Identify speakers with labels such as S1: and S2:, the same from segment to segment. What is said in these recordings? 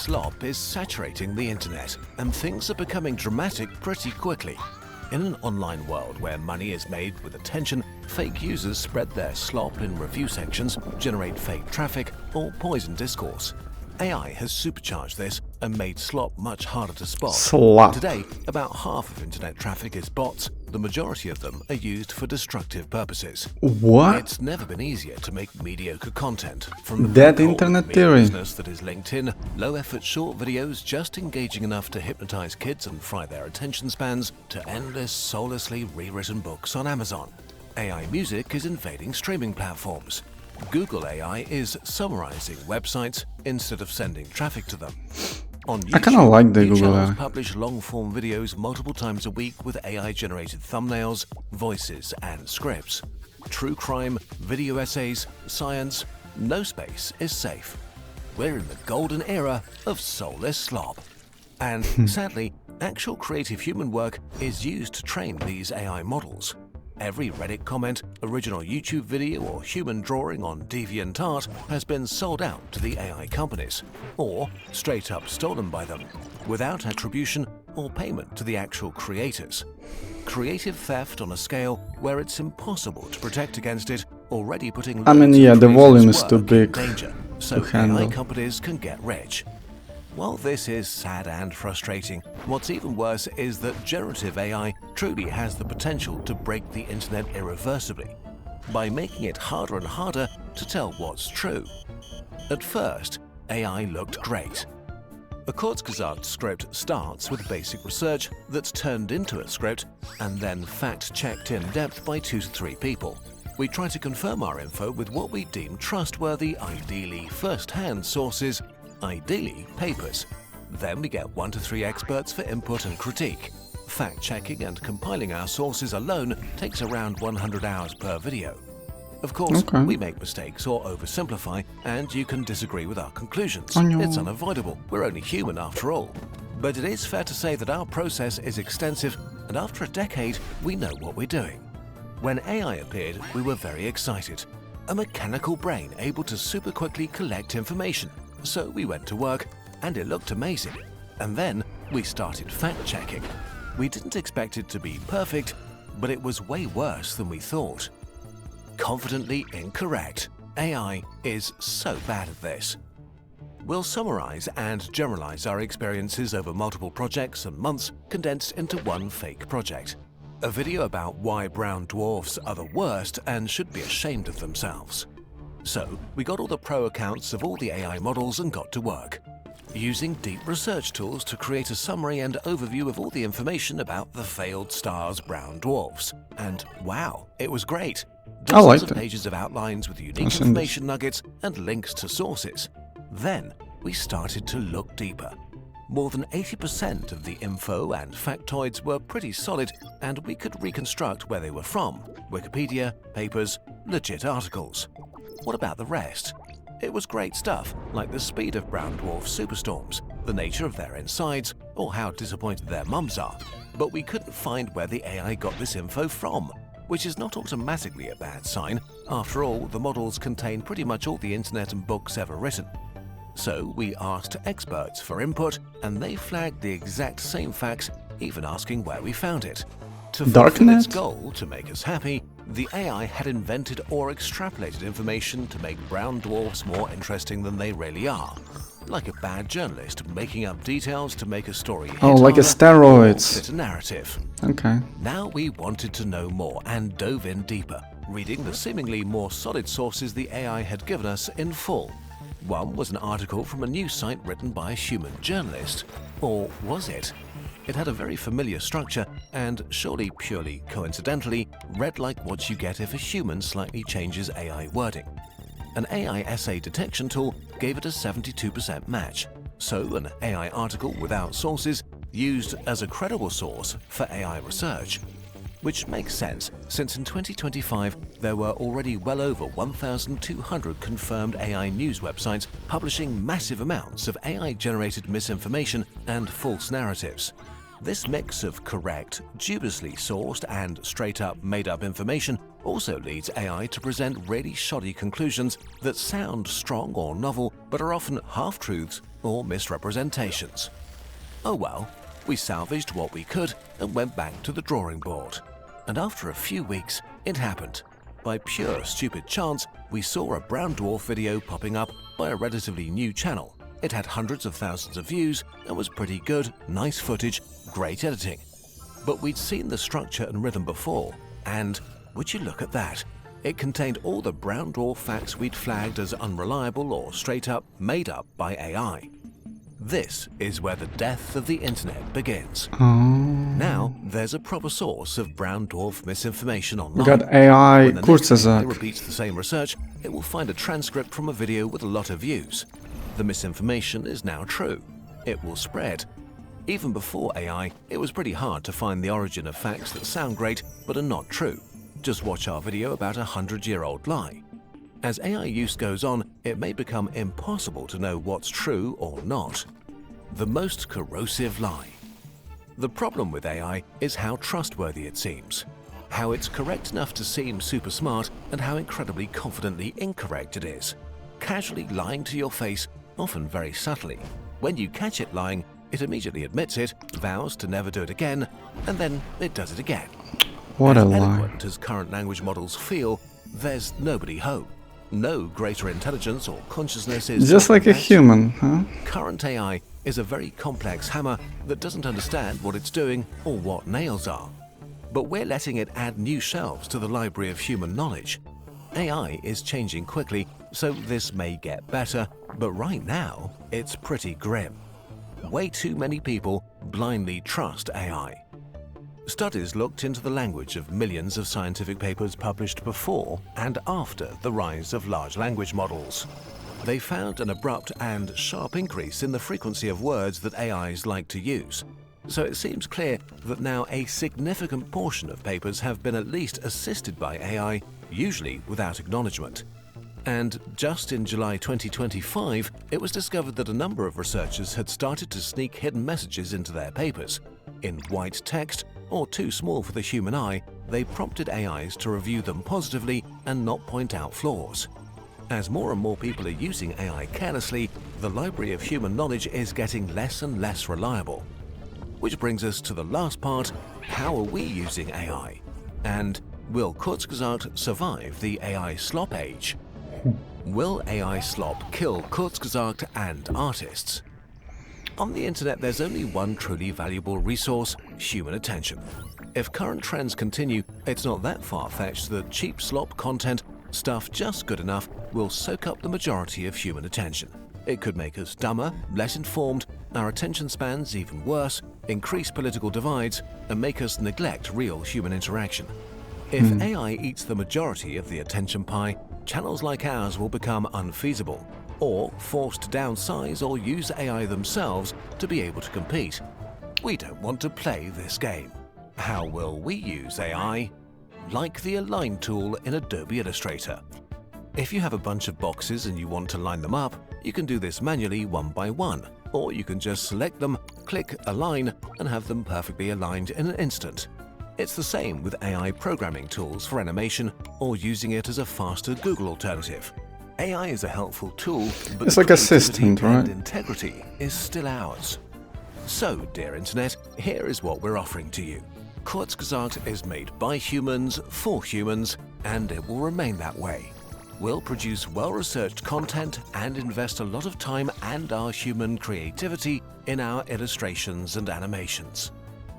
S1: slop is saturating the internet, and things are becoming dramatic pretty quickly. In an online world where money is made with attention, fake users spread their slop in review sections, generate fake traffic, or poison discourse. AI has supercharged this and made slop much harder to spot.
S2: Slop.
S1: Today, about half of internet traffic is bots. The majority of them are used for destructive purposes.
S2: What?
S1: It's never been easier to make mediocre content. From
S2: That internet theory.
S1: business that is linked in, low-effort short videos just engaging enough to hypnotize kids and fry their attention spans, to endless, soullessly rewritten books on Amazon. AI music is invading streaming platforms. Google AI is summarizing websites instead of sending traffic to them. On YouTube,
S2: I kinda like the
S1: new
S2: Google
S1: channels
S2: AI.
S1: publish long-form videos multiple times a week with AI-generated thumbnails, voices, and scripts. True crime, video essays, science, no space is safe. We're in the golden era of soulless slop. And sadly, actual creative human work is used to train these AI models. Every Reddit comment, original YouTube video, or human drawing on DeviantArt has been sold out to the AI companies, or straight up stolen by them, without attribution or payment to the actual creators. Creative theft on a scale where it's impossible to protect against it, already putting
S2: I mean,
S1: loads of
S2: yeah, the
S1: creators'
S2: volume is too
S1: work in
S2: big
S1: danger, so
S2: to handle.
S1: AI companies can get rich. While this is sad and frustrating, what's even worse is that generative AI truly has the potential to break the internet irreversibly by making it harder and harder to tell what's true. At first, AI looked great. A Kurzgesagt script starts with basic research that's turned into a script and then fact-checked in depth by 2 to 3 people. We try to confirm our info with what we deem trustworthy, ideally first-hand sources, ideally papers. Then we get 1 to 3 experts for input and critique. Fact-checking and compiling our sources alone takes around 100 hours per video. Of course, we make mistakes or oversimplify, and you can disagree with our conclusions. It's unavoidable. We're only human after all. But it is fair to say that our process is extensive, and after a decade, we know what we're doing. When AI appeared, we were very excited. A mechanical brain able to super quickly collect information. So we went to work, and it looked amazing. And then we started fact-checking. We didn't expect it to be perfect, but it was way worse than we thought. Confidently incorrect. AI is so bad at this. We'll summarize and generalize our experiences over multiple projects and months condensed into one fake project. A video about why brown dwarfs are the worst and should be ashamed of themselves. So, we got all the pro accounts of all the AI models and got to work, using deep research tools to create a summary and overview of all the information about the failed stars brown dwarfs. And wow, it was great! Dozens of pages of outlines with unique information nuggets and links to sources. Then, we started to look deeper. More than 80% of the info and factoids were pretty solid, and we could reconstruct where they were from: Wikipedia, papers, legit articles. What about the rest? It was great stuff, like the speed of brown dwarf superstorms, the nature of their insides, or how disappointed their mums are. But we couldn't find where the AI got this info from, which is not automatically a bad sign. After all, the models contain pretty much all the internet and books ever written. So we asked experts for input, and they flagged the exact same facts, even asking where we found it. To fulfill its goal to make us happy, the AI had invented or extrapolated information to make brown dwarfs more interesting than they really are. Like a bad journalist making up details to make a story hit
S2: like a steroids.
S1: fit a narrative.
S2: Okay.
S1: Now we wanted to know more and dove in deeper, reading the seemingly more solid sources the AI had given us in full. One was an article from a news site written by a human journalist. Or was it? It had a very familiar structure and, surely purely coincidentally, read like what you get if a human slightly changes AI wording. An AI essay detection tool gave it a 72% match, so an AI article without sources used as a credible source for AI research. Which makes sense, since in 2025 there were already well over 1,200 confirmed AI news websites publishing massive amounts of AI-generated misinformation and false narratives. This mix of correct, dubiously sourced and straight-up made-up information also leads AI to present really shoddy conclusions that sound strong or novel but are often half-truths or misrepresentations. Oh well, we salvaged what we could and went back to the drawing board. And after a few weeks, it happened. By pure stupid chance, we saw a brown dwarf video popping up by a relatively new channel. It had hundreds of thousands of views and was pretty good, nice footage, great editing. But we'd seen the structure and rhythm before, and would you look at that? It contained all the brown dwarf facts we'd flagged as unreliable or straight up made up by AI. This is where the death of the internet begins. Now, there's a proper source of brown dwarf misinformation online.
S2: We got AI
S1: When the next video
S2: Kurzgesagt.
S1: repeats the same research, it will find a transcript from a video with a lot of views. The misinformation is now true. It will spread. Even before AI, it was pretty hard to find the origin of facts that sound great but are not true. Just watch our video about a 100-year-old lie. As AI use goes on, it may become impossible to know what's true or not. The most corrosive lie. The problem with AI is how trustworthy it seems, how it's correct enough to seem super smart, and how incredibly confidently incorrect it is. Casually lying to your face, often very subtly. When you catch it lying, it immediately admits it, vows to never do it again, and then it does it again.
S2: What a
S1: As
S2: lie.
S1: eloquent as current language models feel, there's nobody home. No greater intelligence or consciousness is
S2: Just like a
S1: that.
S2: human, huh?
S1: Current AI is a very complex hammer that doesn't understand what it's doing or what nails are. But we're letting it add new shelves to the library of human knowledge. AI is changing quickly, so this may get better, but right now, it's pretty grim. Way too many people blindly trust AI. Studies looked into the language of millions of scientific papers published before and after the rise of large language models. They found an abrupt and sharp increase in the frequency of words that AIs like to use. So it seems clear that now a significant portion of papers have been at least assisted by AI, usually without acknowledgement. And just in July 2025, it was discovered that a number of researchers had started to sneak hidden messages into their papers. In white text, or too small for the human eye, they prompted AIs to review them positively and not point out flaws. As more and more people are using AI carelessly, the library of human knowledge is getting less and less reliable. Which brings us to the last part: how are we using AI? And will Kurzgesagt survive the AI slop age? Will AI slop kill Kurzgesagt and artists? On the internet, there's only one truly valuable resource: human attention. If current trends continue, it's not that far-fetched that cheap slop content, stuff just good enough, will soak up the majority of human attention. It could make us dumber, less informed, our attention spans even worse, increase political divides, and make us neglect real human interaction. If AI eats the majority of the attention pie, channels like ours will become unfeasible, or forced to downsize or use AI themselves to be able to compete. We don't want to play this game. How will we use AI? Like the Align tool in Adobe Illustrator. If you have a bunch of boxes and you want to line them up, you can do this manually one by one, or you can just select them, click Align, and have them perfectly aligned in an instant. It's the same with AI programming tools for animation, or using it as a faster Google alternative. AI is a helpful tool, but
S2: It's like assistant,
S1: creativity and
S2: right?
S1: integrity is still ours. So, dear Internet, here is what we're offering to you. Kurzgesagt is made by humans, for humans, and it will remain that way. We'll produce well-researched content and invest a lot of time and our human creativity in our illustrations and animations.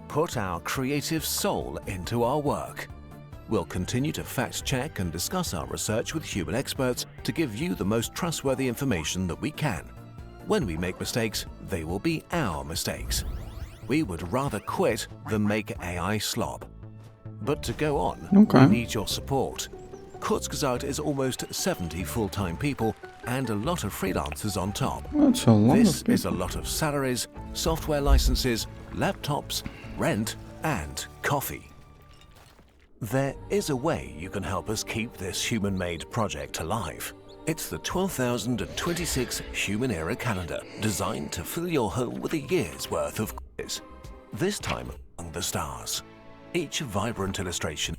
S1: Put our creative soul into our work. We'll continue to fact-check and discuss our research with human experts to give you the most trustworthy information that we can. When we make mistakes, they will be our mistakes. We would rather quit than make AI slop. But to go on,
S2: Okay.
S1: we need your support. Kurzgesagt is almost 70 full-time people and a lot of freelancers on top.
S2: That's a lot
S1: This
S2: of
S1: is a
S2: people.
S1: lot of salaries, software licenses, laptops, rent, and coffee. There is a way you can help us keep this human-made project alive. It's the 12,026 Human Era Calendar, designed to fill your home with a year's worth of quiz. This time among the stars. Each vibrant illustration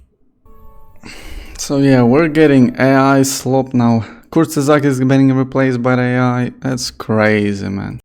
S2: So yeah, we're getting AI Slop now. Kurzgesagt is getting replaced by AI. That's crazy, man.